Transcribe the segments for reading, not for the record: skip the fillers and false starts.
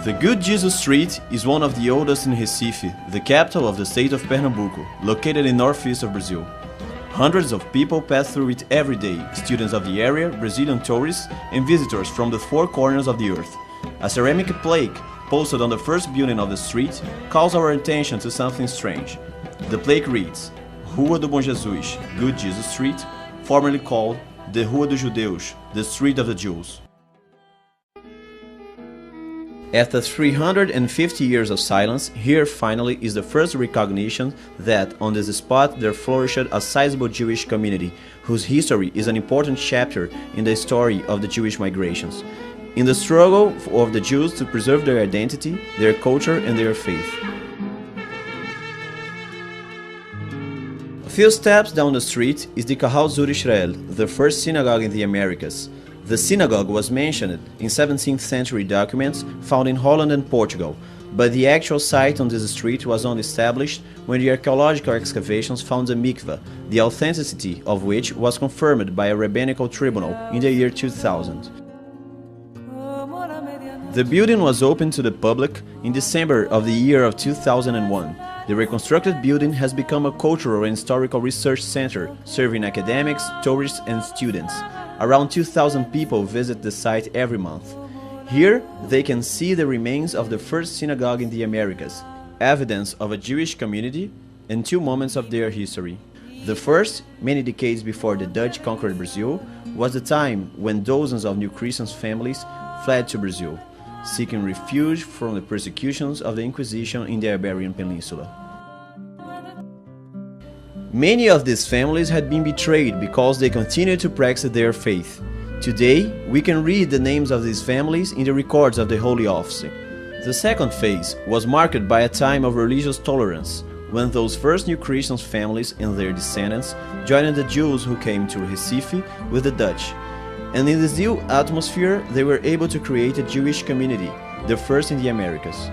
The Good Jesus Street is one of the oldest in Recife, the capital of the state of Pernambuco, located in northeast of Brazil. Hundreds of people pass through it every day, students of the area, Brazilian tourists, and visitors from the four corners of the earth. A ceramic plaque posted on the first building of the street calls our attention to something strange. The plaque reads, Rua do Bom Jesus, Good Jesus Street, formerly called the Rua dos Judeus, the Street of the Jews. After 350 years of silence, here finally is the first recognition that on this spot there flourished a sizable Jewish community, whose history is an important chapter in the story of the Jewish migrations, in the struggle of the Jews to preserve their identity, their culture and their faith. A few steps down the street is the Canal Israel, the first synagogue in the Americas. The synagogue was mentioned in 17th century documents found in Holland and Portugal, but the actual site on this street was only established when the archaeological excavations found a mikveh, the authenticity of which was confirmed by a rabbinical tribunal in the year 2000. The building was opened to the public in December of the year of 2001. The reconstructed building has become a cultural and historical research center, serving academics, tourists and students. Around 2,000 people visit the site every month. Here, they can see the remains of the first synagogue in the Americas, evidence of a Jewish community, and two moments of their history. The first, many decades before the Dutch conquered Brazil, was the time when dozens of new Christian families fled to Brazil, seeking refuge from the persecutions of the Inquisition in the Iberian Peninsula. Many of these families had been betrayed because they continued to practice their faith. Today, we can read the names of these families in the records of the Holy Office. The second phase was marked by a time of religious tolerance, when those first new Christian families and their descendants joined the Jews who came to Recife with the Dutch. And in this new atmosphere, they were able to create a Jewish community, the first in the Americas.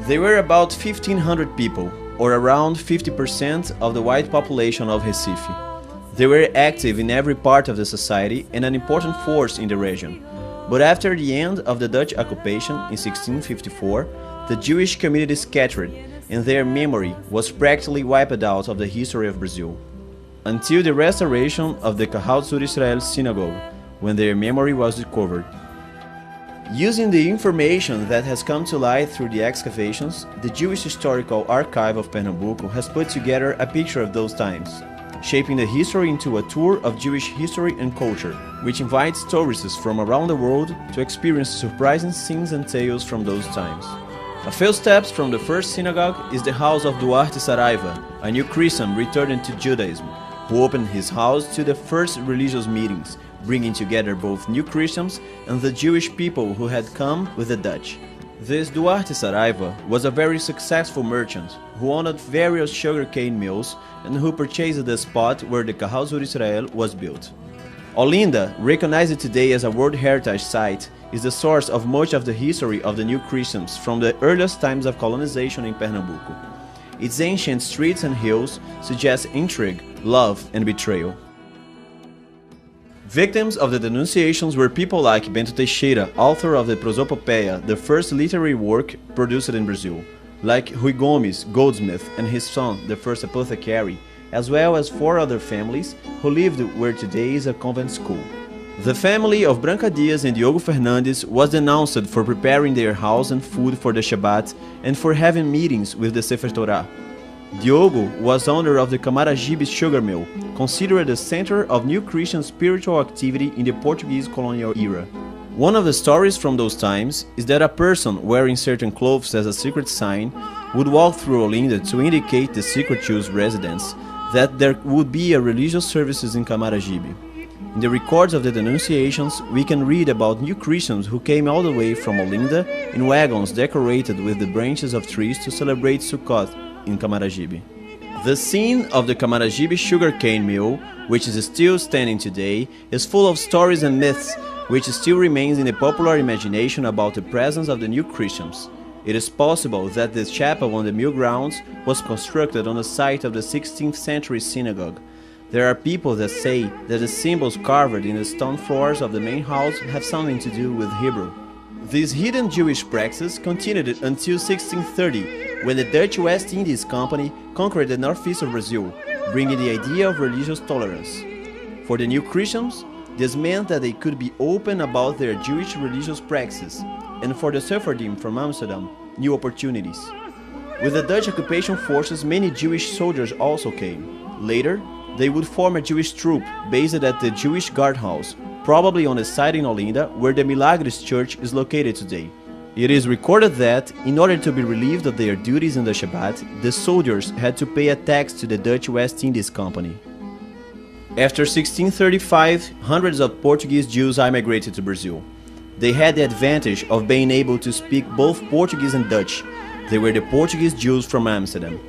They were about 1,500 people, or around 50% of the white population of Recife. They were active in every part of the society and an important force in the region. But after the end of the Dutch occupation in 1654, the Jewish community scattered, and their memory was practically wiped out of the history of Brazil, until the restoration of the Canal Israel synagogue, when their memory was recovered. Using the information that has come to light through the excavations, the Jewish Historical Archive of Pernambuco has put together a picture of those times, shaping the history into a tour of Jewish history and culture, which invites tourists from around the world to experience surprising scenes and tales from those times. A few steps from the first synagogue is the house of Duarte Saraiva, a new Christian returning to Judaism, who opened his house to the first religious meetings, bringing together both new Christians and the Jewish people who had come with the Dutch. This Duarte Saraiva was a very successful merchant who owned various sugarcane mills and who purchased the spot where the Canal Israel was built. Olinda, recognized today as a World Heritage Site, is the source of much of the history of the new Christians from the earliest times of colonization in Pernambuco. Its ancient streets and hills suggest intrigue, love and betrayal. Victims of the denunciations were people like Bento Teixeira, author of the Prosopopeia, the first literary work produced in Brazil, like Rui Gomes, goldsmith, and his son, the first apothecary, as well as four other families who lived where today is a convent school. The family of Branca Dias and Diogo Fernandes was denounced for preparing their house and food for the Shabbat and for having meetings with the Sefer Torah. Diogo was owner of the Camaragibe sugar mill, considered the center of new Christian spiritual activity in the Portuguese colonial era. One of the stories from those times is that a person wearing certain clothes as a secret sign would walk through Olinda to indicate the secret Jews' residence that there would be a religious services in Camaragibe. In the records of the denunciations, we can read about new Christians who came all the way from Olinda in wagons decorated with the branches of trees to celebrate Sukkot in Camaragibe. The scene of the Camaragibe sugarcane mill, which is still standing today, is full of stories and myths which still remains in the popular imagination about the presence of the new Christians. It is possible that this chapel on the mill grounds was constructed on the site of the 16th century synagogue. There are people that say that the symbols carved in the stone floors of the main house have something to do with Hebrew. This hidden Jewish praxis continued until 1630, when the Dutch West Indies Company conquered the northeast of Brazil, bringing the idea of religious tolerance. For the new Christians, this meant that they could be open about their Jewish religious praxis, and for the Sephardim from Amsterdam, new opportunities. With the Dutch occupation forces, many Jewish soldiers also came. Later, they would form a Jewish troop based at the Jewish guardhouse, probably on the site in Olinda where the Milagres Church is located today. It is recorded that, in order to be relieved of their duties in the Shabbat, the soldiers had to pay a tax to the Dutch West Indies Company. After 1635, hundreds of Portuguese Jews immigrated to Brazil. They had the advantage of being able to speak both Portuguese and Dutch. They were the Portuguese Jews from Amsterdam.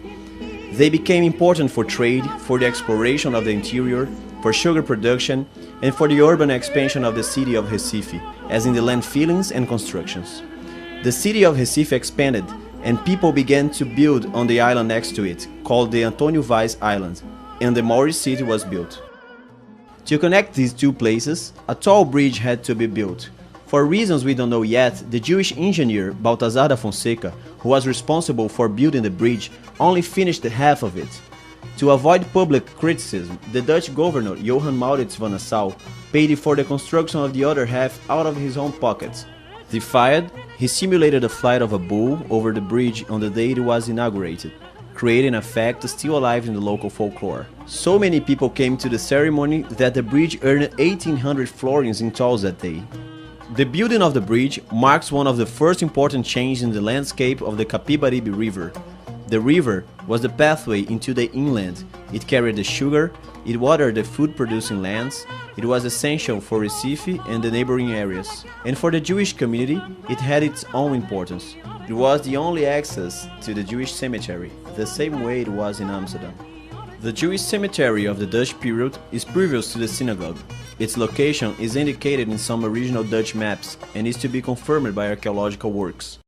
They became important for trade, for the exploration of the interior, for sugar production, and for the urban expansion of the city of Recife, as in the land fillings and constructions. The city of Recife expanded, and people began to build on the island next to it, called the Antônio Vaz Island, and the Maori city was built. To connect these two places, a tall bridge had to be built. For reasons we don't know yet, the Jewish engineer Baltazar da Fonseca, who was responsible for building the bridge, only finished half of it. To avoid public criticism, the Dutch governor Johan Maurits van Nassau paid for the construction of the other half out of his own pockets. Defied, he simulated the flight of a bull over the bridge on the day it was inaugurated, creating a fact still alive in the local folklore. So many people came to the ceremony that the bridge earned 1,800 florins in tolls that day. The building of the bridge marks one of the first important changes in the landscape of the Capibaribe River. The river was the pathway into the inland. It carried the sugar, it watered the food-producing lands, it was essential for Recife and the neighboring areas. And for the Jewish community, it had its own importance. It was the only access to the Jewish cemetery, the same way it was in Amsterdam. The Jewish cemetery of the Dutch period is previous to the synagogue. Its location is indicated in some original Dutch maps and is to be confirmed by archaeological works.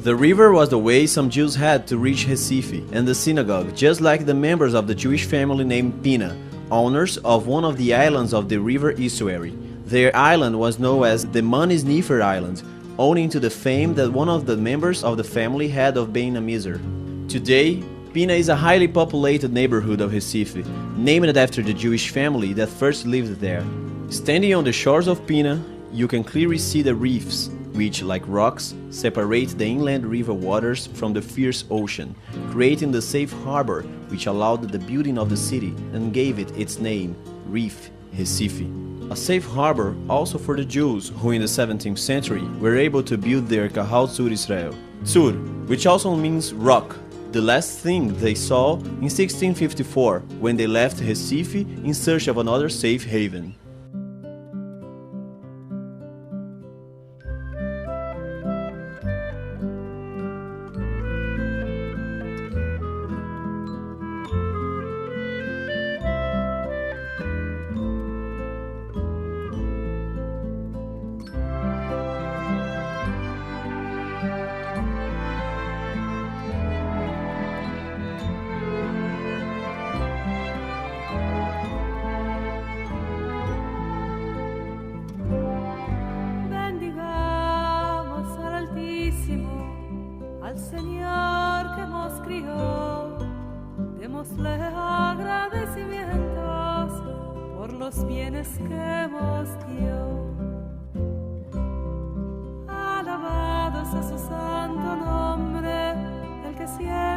The river was the way some Jews had to reach Recife and the synagogue, just like the members of the Jewish family named Pina, owners of one of the islands of the river estuary. Their island was known as the Manisnifer Island, owing to the fame that one of the members of the family had of being a miser. Today, Pina is a highly populated neighborhood of Recife, named after the Jewish family that first lived there. Standing on the shores of Pina, you can clearly see the reefs, which, like rocks, separate the inland river waters from the fierce ocean, creating the safe harbor which allowed the building of the city and gave it its name, Reef Recife. A safe harbor also for the Jews who in the 17th century were able to build their Kahal Tzur Israel. Tzur, which also means rock, the last thing they saw in 1654 when they left Recife in search of another safe haven. Señor que nos crió, démosle agradecimientos por los bienes que nos dio. Alabados a su santo nombre, el que siempre